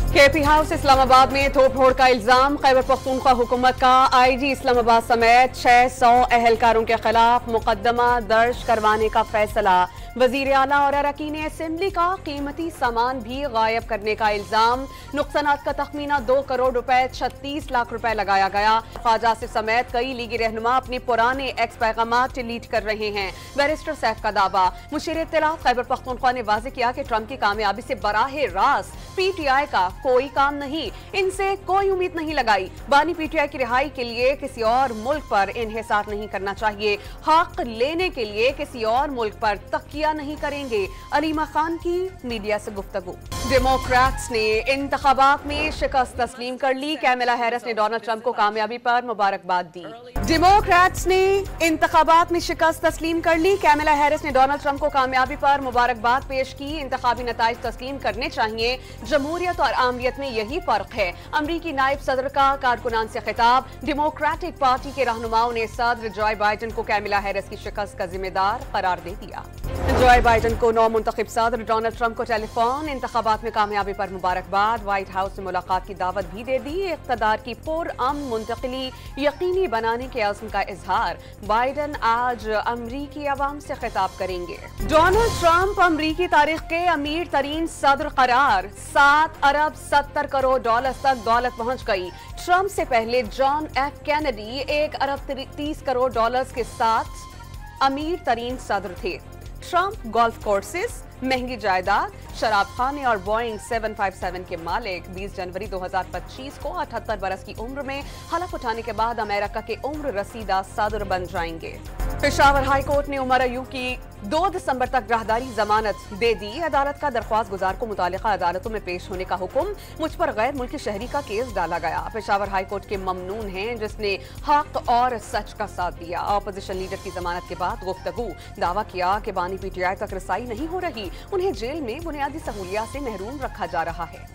KP house Islamabad में तोड़ फोड़ का इल्जाम। खैबर पख्तूनख्वा हुकूमत का IG इस्लामाबाद समेत 600 अहलकारों के खिलाफ मुकदमा दर्ज करवाने का फैसला। वजीर आला और अरकान असेंबली का कीमती सामान भी गायब करने का इल्जाम। नुकसानात का तखमीना 2 करोड़ रुपए 36 लाख रुपए लगाया गया। ख्वाजा आसिफ समेत कई लीगी रहनुमा अपने पुराने एक्स पैगामात डिलीट कर रहे हैं। बैरिस्टर सैफ का दावा। मुशीर इत्तलाफ खैबर पख्तूनख्वा ने वाज़ेह किया कि ट्रंप की कामयाबी से बराह रास्त PTI का कोई काम नहीं, इनसे कोई उम्मीद नहीं लगाई। बानी PTI की रिहाई के लिए किसी और मुल्क पर इन्हिसार नहीं करना चाहिए। हक लेने के लिए किसी और मुल्क पर तकिया नहीं करेंगे। अलीमा खान की मीडिया से गुफ्तगू। डेमोक्रेट्स ने इंतखाबात में शिकस्त तस्लीम कर ली। कैमला हैरिस ने डोनाल्ड ट्रंप को कामयाबी पर मुबारकबाद दी। डेमोक्रेट्स ने इंतखाबात में शिकस्त तस्लीम कर ली। कैमला हैरिस ने डोनाल्ड ट्रंप को कामयाबी पर मुबारकबाद पेश की। इंतखाबी नताइज तस्लीम करने चाहिए। जमहूरियत और आमरीत में यही फर्क है। अमरीकी नायब सदर का कारकुनान से खिताब। डेमोक्रेटिक पार्टी के रहनुमाओं ने सदर जो बाइडन को कैमला हैरिस की शिकस्त का जिम्मेदार करार दे दिया। जो बाइडन को नौ मुंतखब सदर डोनाल्ड ट्रंप को टेलीफोन। इंतखाबात में कामयाबी पर मुबारकबाद। व्हाइट हाउस से मुलाकात की दावत भी दे दी। इख्तदार की पुरअमन मुंतकिली यकीनी बनाने के अज़्म का इजहार। बाइडन आज अमरीकी अवाम से खिताब करेंगे। डोनाल्ड ट्रंप अमरीकी तारीख के अमीर तरीन सदर करार। 7 अरब 70 करोड़ डॉलर तक दौलत पहुंच गई। ट्रंप से पहले जॉन F कैनेडी 1 अरब 30 करोड़ डॉलर्स के साथ अमीर तरीन सदर थे। ट्रंप गोल्फ कोर्सेस, महंगी जायदाद, शराब खाने और बोइंग 757 के मालिक। 20 जनवरी 2025 को 78 बरस की उम्र में हलफ उठाने के बाद अमेरिका के उम्र रसीदा सदर बन जाएंगे। पेशावर हाई कोर्ट ने उमर अयूब की 2 दिसंबर तक राहदारी जमानत दे दी। अदालत का दरख्वास्त गुजार को मुतालिका अदालतों में पेश होने का हुक्म। मुझ पर गैर मुल्की शहरी का केस डाला गया। पेशावर हाई कोर्ट के ममनून हैं जिसने हक और सच का साथ दिया। अपोजिशन लीडर की जमानत के बाद गुफ्तगू। दावा किया कि बानी PTI तक रसाई नहीं हो रही, उन्हें जेल में बुनियादी सहूलियात से महरूम रखा जा रहा है।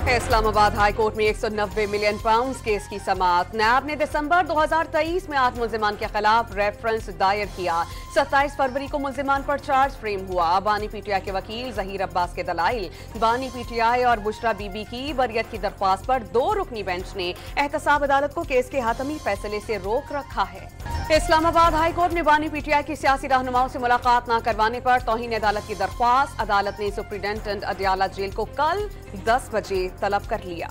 इस्लामाबाद हाई कोर्ट में 190 मिलियन पाउंड केस की समाअत। नैब ने दिसंबर 2023 में 8 मुल्जिमान के खिलाफ रेफरेंस दायर किया। 27 फरवरी को मुल्जिमान पर चार्ज फ्रेम हुआ। बानी PTI के वकील जहीर अब्बास के दलाइल। बानी PTI और बुशरा बीबी की बरियत की दरख्वास्त पर 2 रुकनी बेंच ने एहतसाब अदालत को केस के हातमी फैसले से रोक रखा है। इस्लामाबाद हाई कोर्ट ने बानी PTI की सियासी रहनुमाओं से मुलाकात न करवाने पर तौहीन अदालत की दरख्वास्त। अदालत ने सुप्रीडेंटेंट अडियाला जेल को कल 10 बजे तलब कर लिया।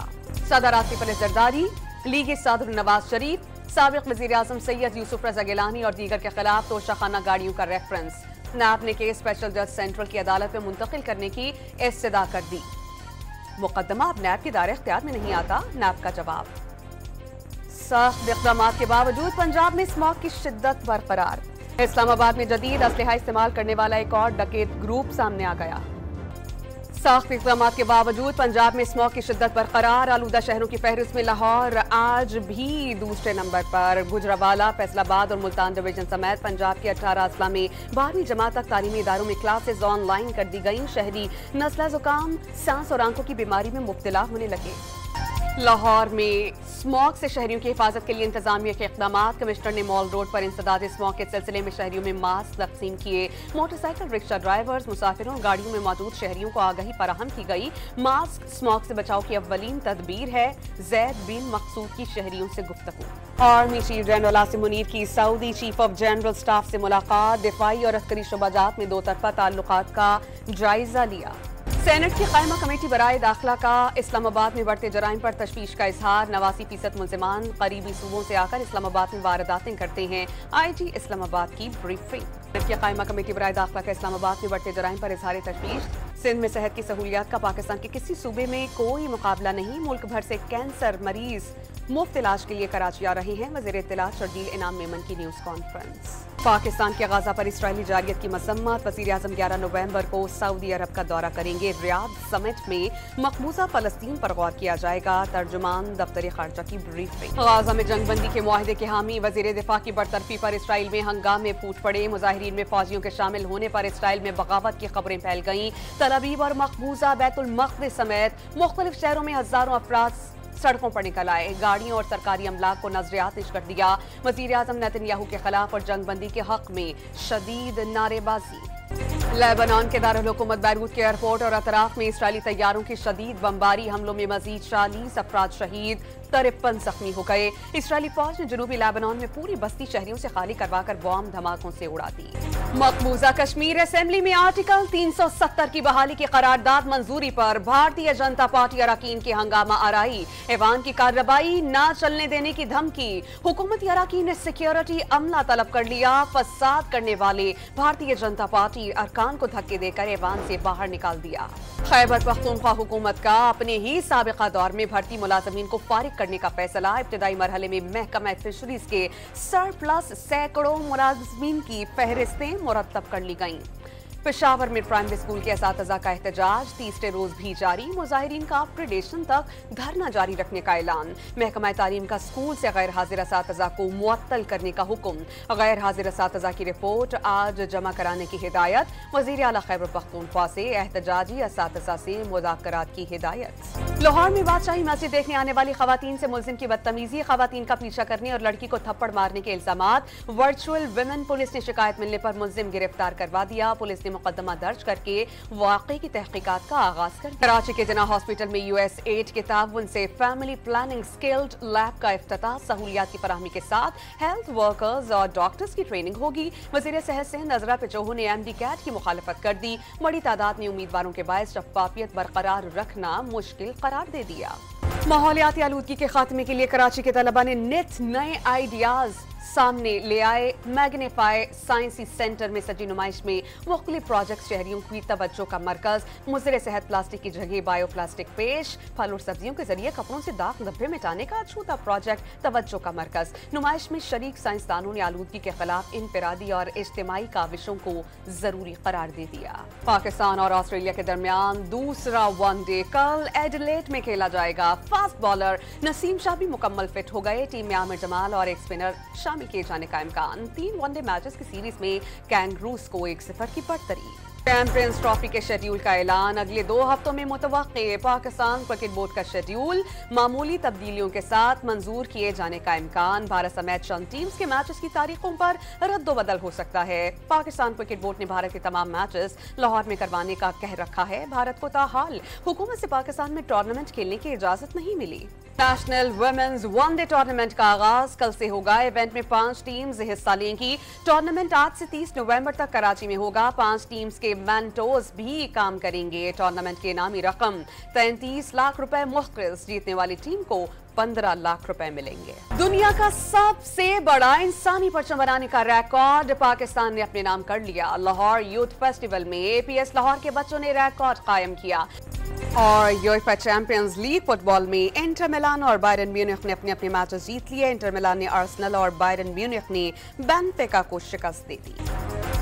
सदर आसिफ अली जरदारी, लीगी सदर नवाज शरीफ, साबिक वज़ीर आज़म सैयद यूसुफ रज़ा गिलानी और दीगर के खिलाफ तोशाखाना गाड़ियों का रेफरेंस। नैब ने केस स्पेशल जज सेंट्रल की अदालत में मुंतकिल करने की इस्तदा कर दी। मुकदमा अब नैब के दायरे इख्तियार में नहीं आता। नैब का जवाब। सख्त इक़दामात के बावजूद पंजाब में स्मॉग की शिद्दत बरकरार। इस्लामाबाद में जदीद असलहा इस्तेमाल करने वाला एक और डकैत ग्रुप सामने आ गया। सख्त इक़दामात के बावजूद पंजाब में स्मॉग की शिद्दत बरकरार। आलूदा शहरों की फहरिस्त में लाहौर आज भी दूसरे नंबर पर। गुजरावाला, फैसलाबाद और मुल्तान डिवीजन समेत पंजाब के 18 अजला में 12वीं जमात तक तालीमी इदारों में क्लासेज ऑनलाइन कर दी गई। शहरी नज़ला जुकाम, सांस और आंखों की बीमारी में मुब्तला होने लगे। लाहौर में स्मॉग से शहरियों की हिफाजत के लिए इंतजामिया के इक़दामात। कमिश्नर ने मॉल रोड पर इंसदाद स्मॉग के सिलसिले में शहरियों में मास्क तकसीम किए। मोटरसाइकिल रिक्शा ड्राइवर्स, मुसाफिरों और गाड़ियों में मौजूद शहरियों को आगाही फराहम की गई। मास्क स्मॉग से बचाव की अव्वलीन तदबीर है। ज़ैद बिन मकसूद की शहरियों से गुफ्तगू। Army chief general Asim Munir की सऊदी चीफ ऑफ जनरल स्टाफ से मुलाकात। दिफाई और अस्करी शुबाजात में 2 तरफा ताल्लुकात का जायजा लिया। सेनेट की कायमा कमेटी बराए दाखिला का इस्लामाबाद में बढ़ते जराइम पर तशवीश का इजहार। 89% मुल्जिमान करीबी सूबों से आकर इस्लामाबाद में वारदातें करते हैं। IG इस्लामाबाद की ब्रीफिंग। सेनेट की कायमा कमेटी बराए दाखिला का इस्लामाबाद में बढ़ते जराइम पर इजहार तशवीश। सिंध में सेहत की सहूलियात का पाकिस्तान के किसी सूबे में कोई मुकाबला नहीं। मुल्क भर से कैंसर मरीज मुफ्त इलाज के लिए कराची आ रहे हैं। वज़ीर इत्तलात शर्जील इनाम मेमन की न्यूज़ कॉन्फ्रेंस। पाकिस्तान के गाजा पर इसराइली जारियत की मजम्मत। वज़ीर आज़म 11 नवंबर को सऊदी अरब का दौरा करेंगे। रियाद समिट में मकबूजा फ़लस्तीन पर गौर किया जाएगा। तर्जुमान दफ्तर खारजा की ब्रीफिंग। गाजा में जंगबंदी के मुआहदे के हामी। वज़ीर दिफा की बरतरफी पर इसराइल में हंगामे फूट पड़े। मुजाहिरीन में फौजियों के शामिल होने पर इसराइल में बगावत की खबरें फैल गईं। तल अवीव और मकबूजा बैतुल मक़दिस समेत मुख्तलिफ शहरों में हज़ारों अफराद सड़कों पर निकल आए। गाड़ियों और सरकारी अमलाक को नजर आतिश कर दिया। वज़ीर आज़म नेतन्याहू के खिलाफ और जंगबंदी के हक में शदीद नारेबाजी। लेबनान के दारुल हुकूमत बैरूत के एयरपोर्ट और अतराफ में इसराइली तैयारों की शदीद बमबारी हमलों में मजीद 40 अफराद शहीद, 53 जख्मी हो गए। इसराइली फौज ने जनूबी लेबनान में पूरी बस्ती शहरियों से खाली करवाकर बॉम्ब धमाकों से उड़ा दी। मकबूजा कश्मीर असेंबली में आर्टिकल 370 की बहाली की करारदाद मंजूरी पर भारतीय जनता पार्टी अरकान की हंगामा आराई, ऐवान की कार्रवाई न चलने देने की धमकी। हुकूमती अरकान ने सिक्योरिटी अमला तलब कर लिया। फसाद करने वाले भारतीय जनता पार्टी अरकान को धक्के देकर ऐवान से बाहर निकाल दिया। खैबर पख्तूनख्वा हुकूमत का अपने ही साबिका दौर में भर्ती मुलाजमीन को फारिग करने का फैसला। इब्तदाई मरहले में महकमा फिशरीज के सरप्लस सैकड़ों मुलाजमीन की फहरिस्तें मुरतब कर ली गईं। पेशावर में प्राइमरी स्कूल के असातिज़ा का एहतजाज तीसरे रोज भी जारी। मुजाहिरीन का प्रेडेशन तक धरना जारी रखने का ऐलान। महकमा तालीम का स्कूल से गैर हाजिर असातिज़ा को मुअत्तल करने का हुक्म। गैर हाजिर असातिज़ा की रिपोर्ट आज जमा कराने की हिदायत। वज़ीर आला खैबर पख्तूनख्वा से एहतजाजी असातिज़ा से मुज़ाकरात की हिदायत। लाहौर में बादशाही मस्जिद देखने आने वाली खवातीन से मुलजिम की बदतमीजी, खवातीन का पीछा करने और लड़की को थप्पड़ मारने के इल्जामात। वर्चुअल विमेन पुलिस ने शिकायत मिलने पर मुलजिम गिरफ्तार करवा दिया। पुलिस ने मुकदमा दर्ज करके वाक़े की तहकीकात का आगाज कर दिया। कराची के जिना हॉस्पिटल में USAID के ताउन से फैमिली प्लानिंग स्किल्ड लैब का इफ्तिताह। सहूलियात की फराहमी के साथ हेल्थ वर्कर्स और डॉक्टर्स की ट्रेनिंग होगी। वज़ीर सेहत से नजरा पिचोहू ने MD कैट की मुखालफत कर दी। बड़ी तादाद में उम्मीदवारों के बायस शफाफियत बरकरार रखना मुश्किल करार दे दिया। माहौलियाती आलूदगी के खात्मे के लिए कराची के तलबा ने नित नए आइडियाज सामने ले आए। मैग्नीफाई साइंसी सेंटर में सजी नुमाइश में मुख्तलिफ प्रोजेक्ट शहरियों की तवज्जो का मरकज। मुज़र सेहत प्लास्टिक की जगह बायो प्लास्टिक पेश। फल और सब्जियों के जरिए कपड़ों से दाग धब्बे मिटाने का अछूता प्रोजेक्ट तवज्जो का मरकज। नुमाइश में शरीक साइंसदानों ने आलूदगी के खिलाफ इनफरादी और इज्तिमाई काविशों को जरूरी करार दे दिया। पाकिस्तान और ऑस्ट्रेलिया के दरमियान दूसरा वनडे कल एडिलेड में खेला जाएगा। फास्ट बॉलर नसीम शाह भी मुकम्मल फिट हो गए। टीम में आमिर जमाल और एक स्पिनर शामिल किए जाने का इम्कान। 3 वनडे मैचेस की सीरीज में कैंगरूज को 1-0 की बढ़तरी। चैंपियंस ट्रॉफी के शेड्यूल का ऐलान अगले 2 हफ्तों में मुतवक्के। पाकिस्तान क्रिकेट बोर्ड का शेड्यूल मामूली तब्दीलियों के साथ मंजूर किए जाने का इम्कान। भारत समेत चंद टीम्स के मैचेस की तारीखों पर रद्दोबदल हो सकता है। पाकिस्तान क्रिकेट बोर्ड ने भारत के तमाम मैचेस लाहौर में करवाने का कह रखा है। भारत को ताहाल हुकूमत से पाकिस्तान में टूर्नामेंट खेलने की इजाजत नहीं मिली। नेशनल वुमेन्स वनडे टूर्नामेंट का आगाज कल से होगा। इवेंट में 5 टीम्स हिस्सा लेंगी। टूर्नामेंट आज से 30 नवंबर तक कराची में होगा। 5 टीम्स के मेंटोर्स भी काम करेंगे। टूर्नामेंट के इनामी रकम 33 लाख रुपए मुख्तलिफ। जीतने वाली टीम को 15 लाख रुपए मिलेंगे। दुनिया का सबसे बड़ा इंसानी परचम बनाने का रिकॉर्ड पाकिस्तान ने अपने नाम कर लिया। लाहौर यूथ फेस्टिवल में APS लाहौर के बच्चों ने रिकॉर्ड कायम किया। और यूएफए चैंपियंस लीग फुटबॉल में इंटर मिलान और बायरन म्यूनिख ने अपने अपने मैचेस जीत लिए। इंटर मिलान ने आर्सेनल और बायरन म्यूनिख ने बेनफिका को शिकस्त दे दी।